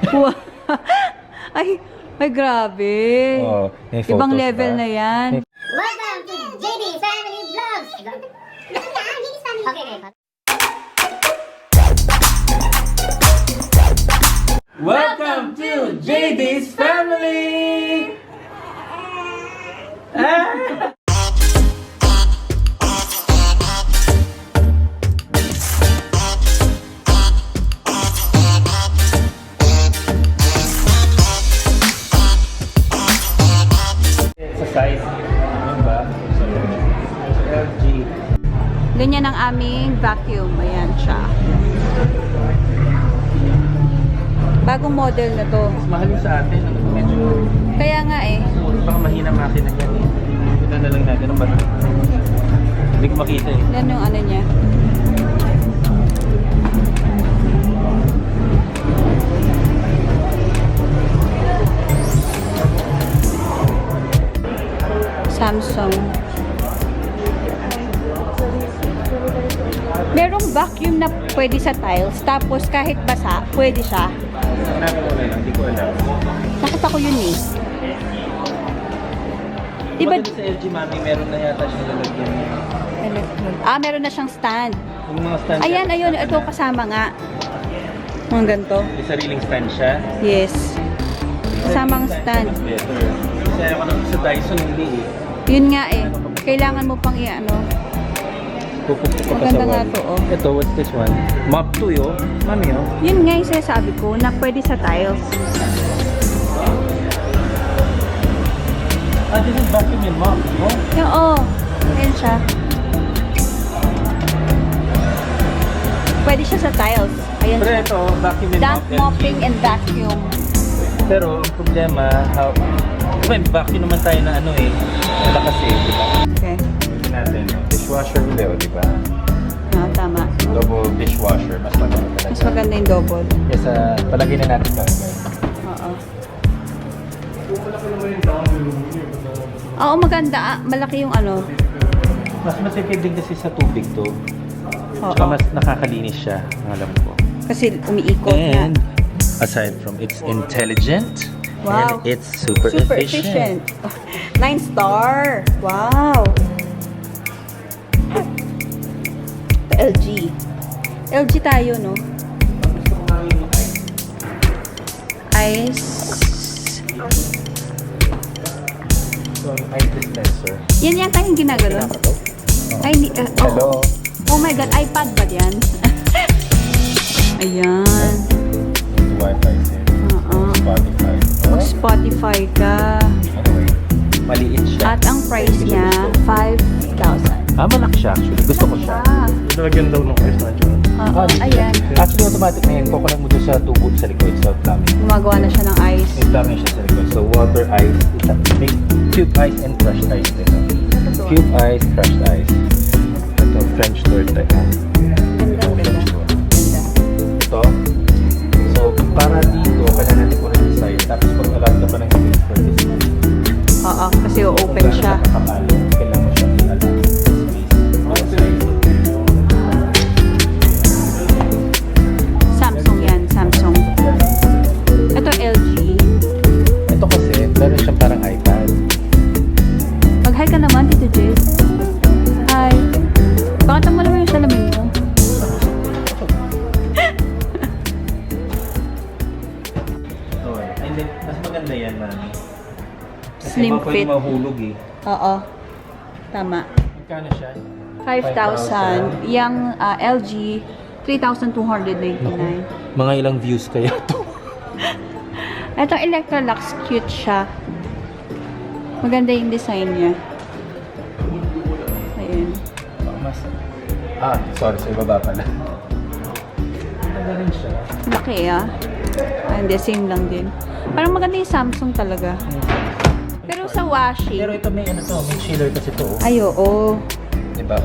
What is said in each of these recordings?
Wow. Ay, grabe. Oh, may photos Ibang level ba? na yan. Welcome to JD's Family Vlogs! JD's Family. Okay. Welcome to JD's Family! Sa size, ano ba? LG. Ganyan ang aming vacuum. Ayan siya. Bagong model na to. Mas mahal yung sa atin. Medyo, Kaya nga eh. baka mahina makina yan eh. Ito na lang natin ang bato. Hindi ko makita eh. Yan yung ano niya. Samsung. Merong vacuum na pwede sa tiles, tapos kahit basa, pwede siya. Hanapin ko na lang, hindi ko alam. Nakita ko yun eh. Diba? Diba sa LG Mami, meron na yata siya lalagyan. Meron na siyang stand. Yung mga stand Ayan, ayun. Ito kasama nga. Mga ganito. may sariling stand siya. Yes. Kasamang stand. Mas better. Kasi ayaw ko naman sa Dyson, hindi eh. Yun nga eh. Kailangan mo pang i-ano. Pupukpuk ka pa Maganda sa nga wall. to, oh. Ito, what's this one? Mop 2 yo. Mami yo. Yun nga yung sinasabi ko na pwede sa tiles. Ah, this is vacuum and mop, no? Yung, oh. Ayan siya. Pwede siya sa tiles. Ayan Pero siya. ito, vacuum and Damp mop. mopping and vacuum. Pero ang problema, may vacuum naman tayo na ano eh. Malakas eh, di ba? Okay. Tingnan natin. Dishwasher ulit, di ba? Tama. Double dishwasher. Mas maganda talaga. Mas maganda yung double. Kesa palagay na natin kagad. Oo. Oo, maganda. Malaki yung ano. Mas masipid din kasi sa tubig to. Oo. Tsaka mas nakakalinis siya, ang alam ko. Kasi umiikot And na. aside from it's intelligent, Wow. and it's super efficient. 9 star. Wow. LG. LG tayo, no? Ice. So, ice dispenser. Yan yung tayong ginagano. Ay, Hello. Oh my God, iPad ba yan? Ayan. Wi-Fi set. Oo. Spotify. Mag-Spotify ka. Anyway, maliit siya. At ang price niya, 5,000. Malaki siya actually. Gusto ko siya. Ah. Lagyan daw ng ice na dyan. Oo, ayan. Actually, automatic na yan. Kukunan mo doon sa tubo sa likod sa plumbing. Gumagawa na siya ng ice. May plumbing siya sa likod. So, water ice. May cube ice and crushed ice din. Cube ice, crushed ice. Ito, French door type. Ganda. Ganda. Ito. So, para dito, kailangan natin kunin yung side. Tapos, pag alam ka pa ng space for this. Oo, kasi open siya. Kapalo, kailangan mo siya i-alam space. Samsung yan, Samsung. Ito LG. Ito kasi, meron siyang parang iPad. Mag-hi ka naman, Tito Jess. Hi. Pakita mo naman yung salamin mo. And then, mas maganda yan, mami. Kasi Slim iba pwede fit. mahulog eh. Oo. Tama. Magkano siya? 5,000. Yang LG, 3,299. Mga ilang views kaya to? Itong Electrolux, cute siya. Maganda yung design niya. Ayan. Mas... sorry, sa ibaba pala. Maganda rin siya. Laki ah. Hindi, same lang din. Parang maganda yung Samsung talaga. Pero sa washing, Pero ito may ano to, may chiller kasi to. ay oo. Diba?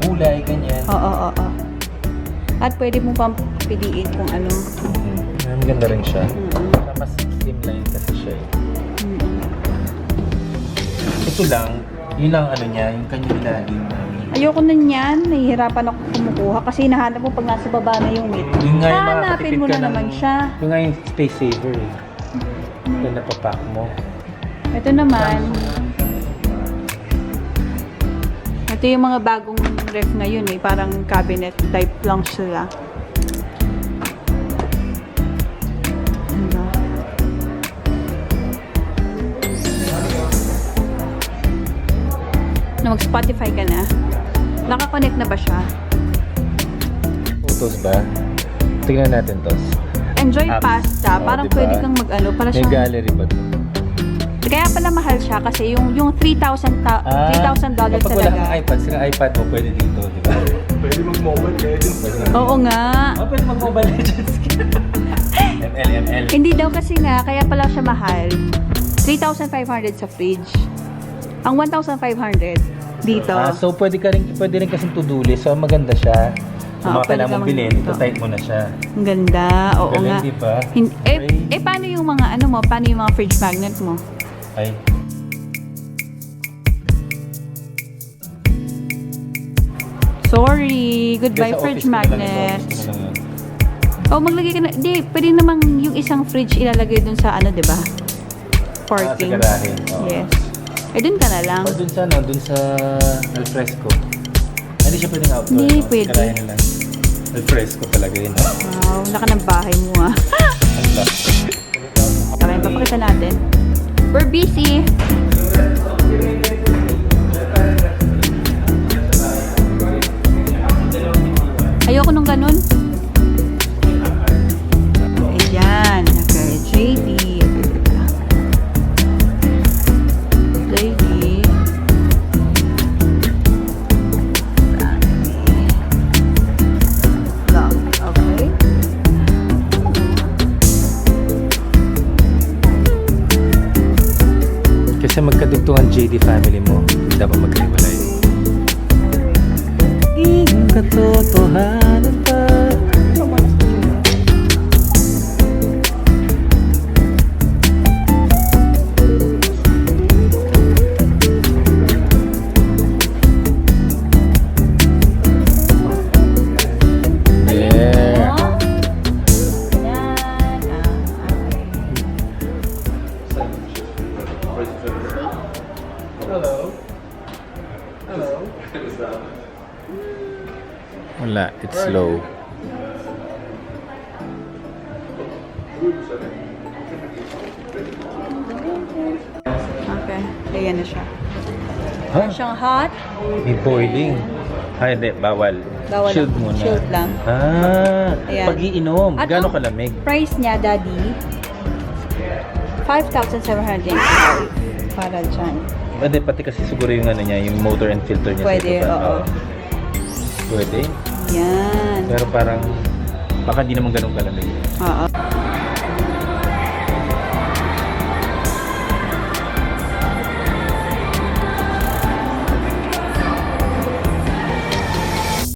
Gulay, ganyan. Oo. At pwede mo pang piliin kung ano. Maganda rin siya. Mm-mm. Para mas slimline kasi siya eh. Ito lang, yun lang ano niya, yung kanyang ilalim. Ayoko na niyan. Nahihirapan ako kumukuha kasi nahanap mo pag nasa baba na yung meat. Yung nga yung Hanapin mo na naman siya. Yung nga yung space saver eh. Yung napapack mo. Ito naman. Ito yung mga bagong ref ngayon eh. Parang cabinet type lang sila. Diba? Na mag-Spotify ka na. Naka-connect na ba siya? Photos ba? Tingnan natin tos. Enjoy Apps. Pasta. Oo, Parang diba? pwede kang mag-ano. Para May siyang... gallery ba ito? Kaya pala mahal siya kasi yung $3,000 kapag wala talaga. kang iPad, sila iPad mo pwede dito, di ba? Pwede mag-mobile legends. Oo nga. Pwede mag-mobile legends. ML. Hindi daw kasi nga, kaya pala siya mahal. 3,500 sa fridge. Ang 1,500 dito. So pwede rin kasing to-do list. So maganda siya. Kung Oo, mga kailangan pwede mong ka bilhin, mag- ito-type mo na siya. Ang ganda. Oo Galing, nga. di ba? Paano yung mga ano mo? Paano yung mga fridge magnet mo? Ay. Sorry. Goodbye Sa fridge office ko na lang magnet. ito, office ko na lang yun. Oh, maglagay ka na. Hindi, pwede namang yung isang fridge ilalagay dun sa ano, di ba? Parking. Sa garahe. Oo. Yes. Eh, dun ka na lang. O dun sa alfresco. Hindi siya pwedeng outdoor. Hindi, no? pwede. Garahe na lang. Alfresco talaga yun. Wow, laka ng bahay mo ah. Ang laki. Okay, papakita natin. We're busy. Ayoko nung ganun. Ayan. Okay, JD. JD. Long. Okay. Kasi magkadugtungan JD family mo, hindi dapat maghiwalay. Naging katotohanan pa. Yeah. Wala, it's slow. Okay. Ayan na siya. Ha? Siyang hot. May boiling. Ay, hindi, bawal. Bawal Shield lang. muna. Shield lang. Ayan. Pag-iinom. At Gano'ng ang kalamig? Price niya, Daddy, 5,705 para dyan. Hindi, pati kasi siguro yung ano niya, yung motor and filter niya. Pwede, sa baba. oo. Pwede. Yan. Pero parang, baka di naman ganun kalamig. Oo.